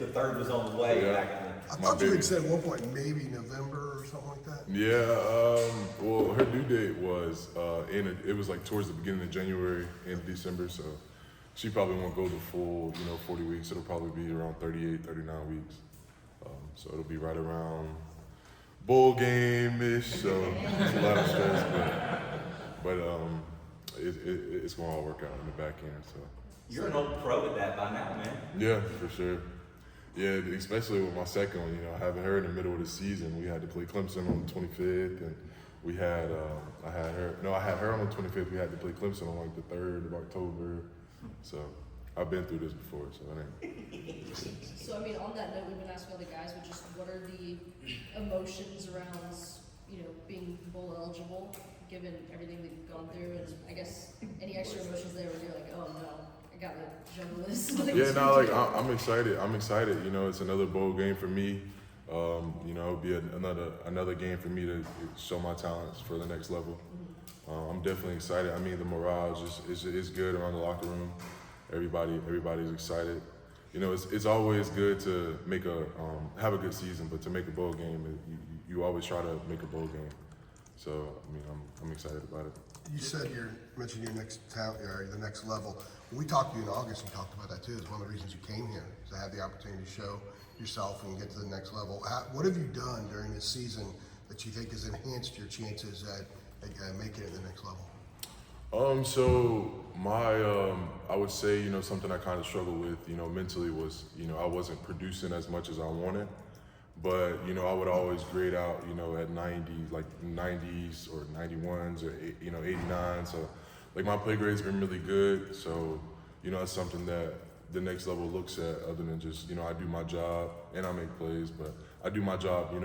The third was on the way Yeah. back I then. thought you had said at one point maybe November or something like that. Yeah, well, her due date was it was like towards the beginning of January, end of December, so she probably won't go the full, 40 weeks. It'll probably be around 38, 39 weeks. So it'll be right around bowl game-ish, so it's a lot of stress, but it's going to all work out in the back end, so. You're an old pro at that by now, man. Yeah, for sure. Yeah, especially with my second one, having her in the middle of the season, we had to play Clemson on the 25th, and we had, I had her on the 25th, we had to play Clemson on like the 3rd of October, so I've been through this before, so it ain't. So, I mean, on that note, we've been asking all the guys, but just what are the emotions around, being bowl eligible, given everything that you've gone through, and I guess any extra emotions there where you're like, oh no, I gotta juggle this. Yeah, no, like I'm excited. It's another bowl game for me. It'll be another game for me to show my talents for the next level. I'm definitely excited. I mean, the morale is good around the locker room. Everybody's excited. It's always good to make have a good season, but to make a bowl game, you always try to make a bowl game. So, I mean, I'm excited about it. You said mentioned your next the next level. When we talked to you in August, you talked about that too. It's one of the reasons you came here, to have the opportunity to show yourself and get to the next level. What have you done during this season that you think has enhanced your chances at making it to the next level? So I would say, something I kind of struggled with, mentally was, I wasn't producing as much as I wanted, but, I would always grade out, at 90, like 90s or 91s or, 89. So like my play grade's been really good. So, that's something that the next level looks at other than just, I do my job and I make plays, but I do my job, I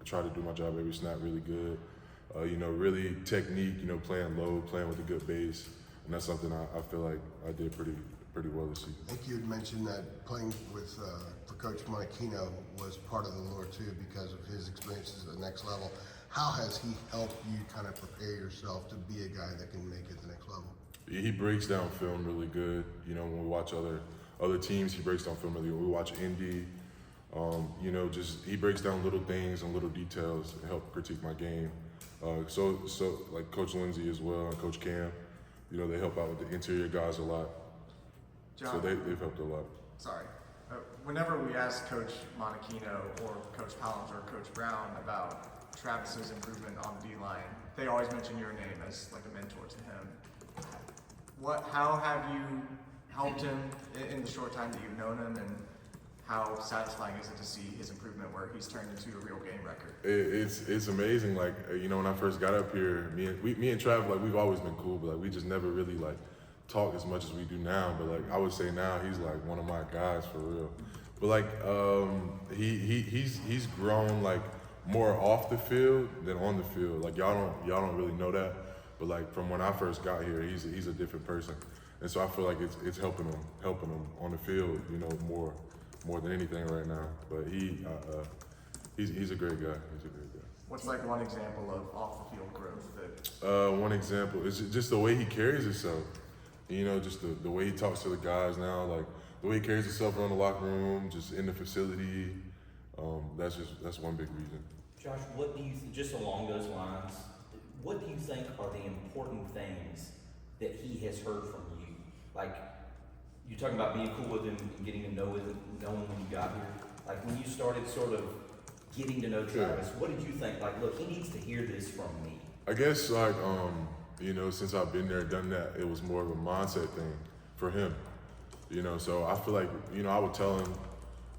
try to do my job every snap really good. Really technique, playing low, playing with a good base. And that's something I feel like I did pretty well this season. I think you had mentioned that playing with for Coach Monachino was part of the lure too because of his experiences at the next level. How has he helped you kind of prepare yourself to be a guy that can make it to the next level? He breaks down film really good. When we watch other teams, he breaks down film really good. We watch Indy. He breaks down little things and little details to help critique my game. So like Coach Lindsey as well and Coach Cam, they help out with the interior guys a lot. John, so they've helped a lot. Sorry. Whenever we ask Coach Monachino or Coach Collins or Coach Brown about Travis's improvement on the D-line, they always mention your name as like a mentor to him. How have you helped him in the short time that you've known him, and how satisfying is it to see his improvement where he's turned into a real game record? It's amazing. Like, when I first got up here, me and Trav, like, we've always been cool, but like we just never really like talked as much as we do now. But like I would say now he's like one of my guys for real. But like he's grown like more off the field than on the field. Like y'all don't really know that, but like from when I first got here, he's a different person, and so I feel like it's helping him on the field, more than anything right now. But he's a great guy. He's a great guy. What's like one example of off the field growth that? One example is just the way he carries himself. Just the way he talks to the guys now, like the way he carries himself around the locker room, just in the facility. That's one big reason. Josh, what do you just along those lines? What do you think are the important things that he has heard from you? Like, you're talking about being cool with him and getting to know him when you got here. Like, when you started sort of getting to know Travis, what did you think? Like, look, he needs to hear this from me. I guess, like, since I've been there, done that, it was more of a mindset thing for him. So I feel like, I would tell him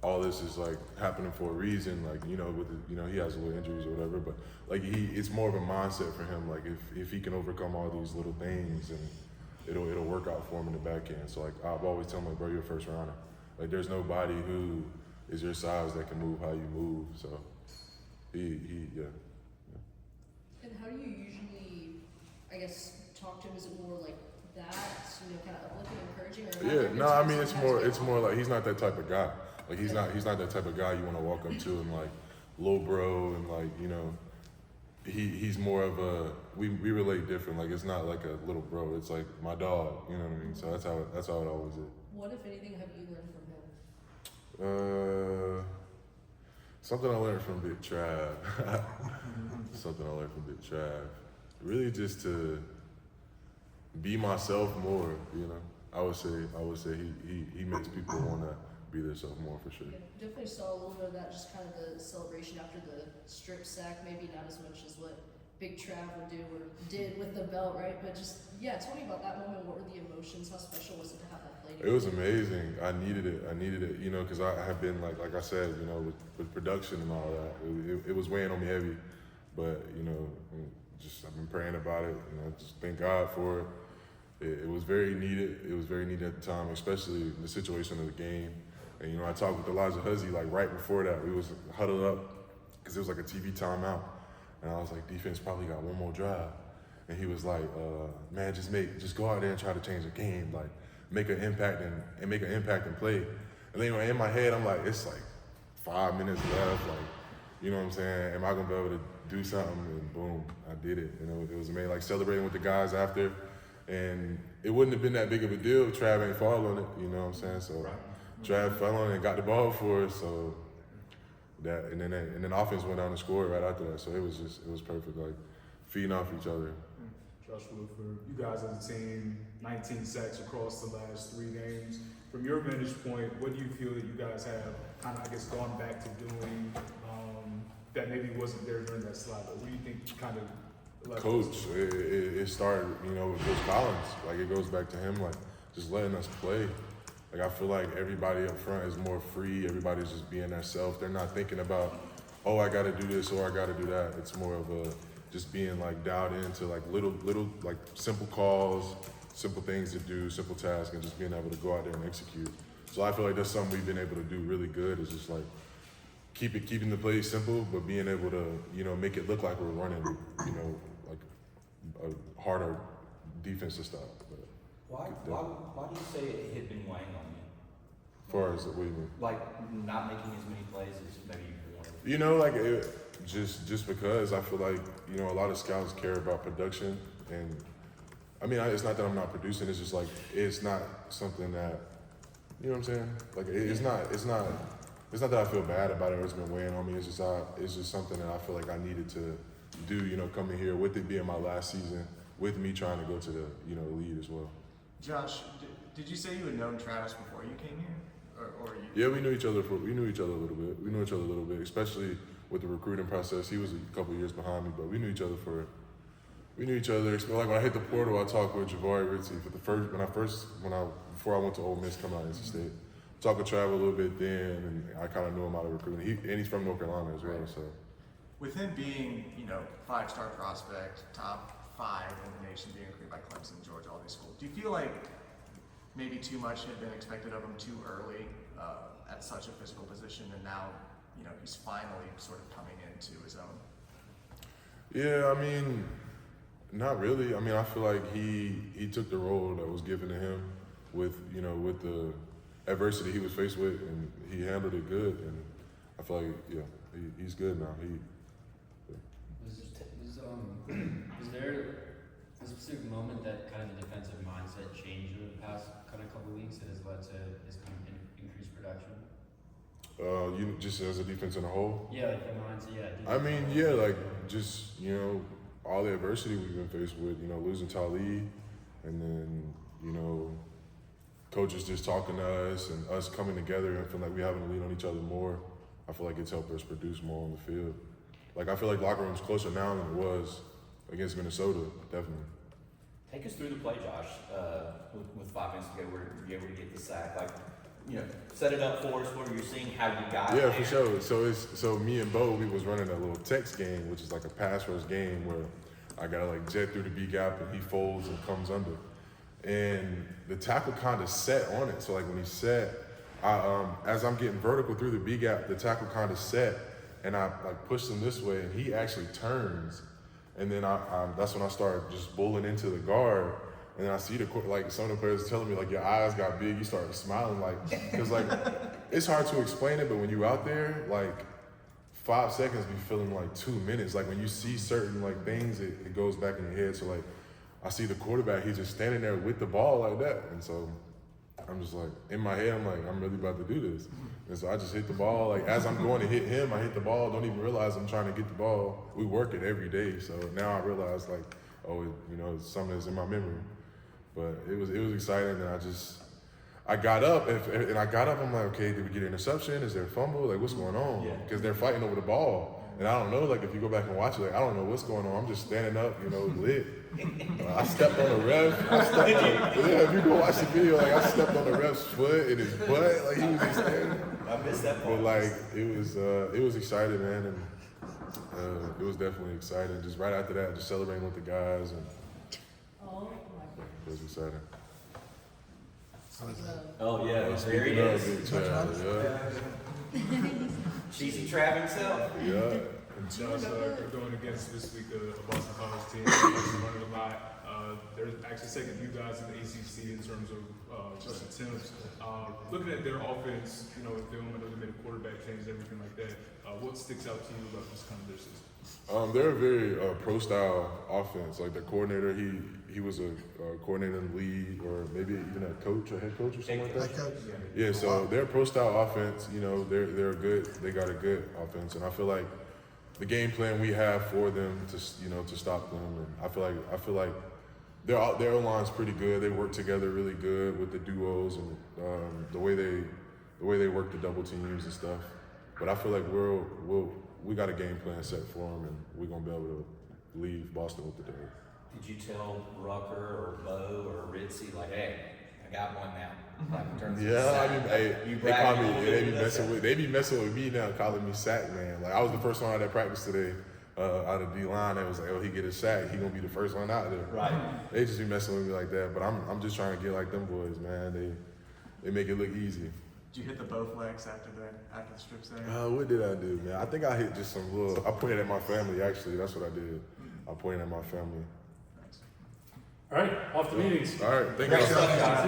all this is like happening for a reason, like, he has little injuries or whatever, but like it's more of a mindset for him. Like if he can overcome all these little things, and it'll work out for him in the back end. So like I've always told him, like, bro, you're a first rounder. Like there's nobody who is your size that can move how you move. So yeah. And how do you usually, I guess, talk to him? Is it more like that, kind of uplifting, encouraging? Or Yeah, no, I mean it's more like he's not that type of guy. Like he's not that type of guy you want to walk up to and like, little bro, and like, he's more of a we relate different. Like it's not like a little bro. It's like my dog. You know what I mean? So that's how it always is. What, if anything, have you learned from Something I learned from Big Trav. Something I learned from Big Trav. Really just to be myself more, you know. I would say he makes people want to be themselves more for sure. Yeah, definitely saw a little bit of that, just kind of the celebration after the strip sack, maybe not as much as what Big Trav would do or did with the belt, right? But just, yeah, tell me about that moment. What were the emotions? How special was it to have that play? It was amazing. I needed it, you know, because I have been, like I said, you know, with production and all that, it was weighing on me heavy. But, you know, I've been praying about it, and I just thank God for it. It was very needed. It was very needed at the time, especially the situation of the game. And, you know, I talked with Elijah Huzzy, like, right before that. We was huddled up because it was like a TV timeout. And I was like, defense probably got one more drive. And he was like, man, just go out there and try to change the game. Like, make an impact and play. And then in my head, I'm like, it's like 5 minutes left. Like, you know what I'm saying? Am I gonna be able to do something? And boom, I did it. You know, it was amazing. Like celebrating with the guys after. And it wouldn't have been that big of a deal if Trav ain't fall on it. You know what I'm saying? So Trav fell on it and got the ball for us. So that, and then offense went down and scored right after that. So it was perfect. Like feeding off each other. Joshua, for you guys as a team, 19 sacks across the last 3 games. From your vantage point, what do you feel that you guys have kind of, I guess, gone back to doing that maybe wasn't there during that slide? But what do you think kind of Coach, it started, you know, with Coach Collins. Like it goes back to him, like just letting us play. Like I feel like everybody up front is more free. Everybody's just being themselves. They're not thinking about, oh, I got to do this or I got to do that. It's more of a just being like dialed into like little like simple calls, simple things to do, simple tasks, and just being able to go out there and execute. So I feel like that's something we've been able to do really good. Is just like keeping the play simple, but being able to, you know, make it look like we're running, you know, like a harder defensive style. But Why do you say it had been weighing on you? as far as what do you mean? Like not making as many plays as maybe you wanted. You know, like just because I feel like, you know, a lot of scouts care about production, and I mean, it's not that I'm not producing. It's just like it's not something that, you know what I'm saying? Like it's not that I feel bad about it or it's been weighing on me. It's just something that I feel like I needed to do. You know, coming here with it being my last season, with me trying to go to the, you know, lead as well. Josh, did you say you had known Travis before you came here, or you? Yeah, we knew each other a little bit, especially with the recruiting process. He was a couple years behind me, but we knew each other. Like when I hit the portal, I talked with Jabari Ritchie before I went to Ole Miss coming out of NC State. Talked with Trav a little bit then, and I kind of knew him out of recruiting. He's from North Carolina as well, Right. so. With him being, you know, 5-star prospect, top 5 in the nation, being recruited by Clemson, Georgia, all these schools, do you feel like maybe too much had been expected of him too early at such a physical position, and now, you know, he's finally sort of coming into his own? Yeah, I mean, not really. I mean, I feel like he took the role that was given to him with the adversity he was faced with, and he handled it good. And I feel like, yeah, he's good now. Was there a specific moment that kind of the defensive mindset changed over the past kind of couple weeks that has led to his kind of increased production? You just as a defense in a whole. Yeah, like the mindset. Yeah. I mean, yeah, like just, you know, all the adversity we've been faced with, you know, losing Talib, and then, you know, coaches just talking to us and us coming together and feeling like we having to lean on each other more. I feel like it's helped us produce more on the field. Like I feel like locker room's closer now than it was against Minnesota, definitely. Take us through the play, Josh. With 5 minutes to go, where you able to get the sack? Like, you know, set it up for us. What are you seeing? How you got Yeah, there? for sure. So me and Bo, we was running a little text game, which is like a pass rush game where I gotta like jet through the B gap and he folds and comes under. And the tackle kind of set on it. So like when he set, as I'm getting vertical through the B gap, the tackle kind of set, and I like pushed him this way, and he actually turns. And then that's when I started just bulling into the guard. And then I see like some of the players telling me like your eyes got big. You started smiling like, cause like it's hard to explain it, but when you out there, like 5 seconds be feeling like 2 minutes. Like when you see certain like things, it goes back in your head. So like I see the quarterback, he's just standing there with the ball like that. And so I'm just like, in my head, I'm like, I'm really about to do this. And so I just hit the ball. Like, as I'm going to hit him, I hit the ball, don't even realize I'm trying to get the ball. We work it every day. So now I realize, like, oh, you know, it's something that's in my memory. But it was exciting, and I got up, and I got up, I'm like, okay, did we get an interception? Is there a fumble? Like, what's going on? Yeah. Because they're fighting over the ball. And I don't know, like, if you go back and watch it, like, I don't know what's going on. I'm just standing up, you know, lit. I stepped on the ref. If you go watch the video, like, I stepped on the ref's foot and his butt. Like, he was just standing. I missed that part. But, like, it was exciting, man. And it was definitely exciting. Just right after that, just celebrating with the guys. And Oh my it was exciting. goodness. Oh yeah, there he Speaking of is. Big Trav, Cheesy Trav himself. yeah. And Josh, you're going against this week a Boston College team that's running a lot. They're actually second you guys in the ACC in terms of just attempts. Looking at their offense, you know, with them, I know they made a quarterback change, everything like that. What sticks out to you about this kind of their system? They're a very pro-style offense. Like their coordinator, he was a coordinator in the league, or maybe even a coach or head coach or something like that. That coach, Yeah, so they're a pro-style offense. You know, they're good. They got a good offense, and I feel like the game plan we have for them to stop them, and I feel like their line's pretty good. They work together really good with the duos and the way they work the double teams and stuff. But I feel like we got a game plan set for them, and we're gonna be able to leave Boston with the dub. Did you tell Rucker or Bo or Ritzy, like, hey, I got one now? Like, in terms of Yeah, I sack, mean, like, hey, you they call bragging me. a little They bit be of messing that? with. They be messing with me now, calling me sack man. Like I was the first one out of practice today, out of D line. They was like, oh, he get a sack. He gonna be the first one out there. Right. They just be messing with me like that. But I'm just trying to get like them boys, man. They make it look easy. Did you hit the both legs after the strip center? What did I do, man? I think I hit just some little. I pointed at my family. Actually, that's what I did. I pointed at my family. All right, off the meetings. All right, thank Great you. stuff, guys.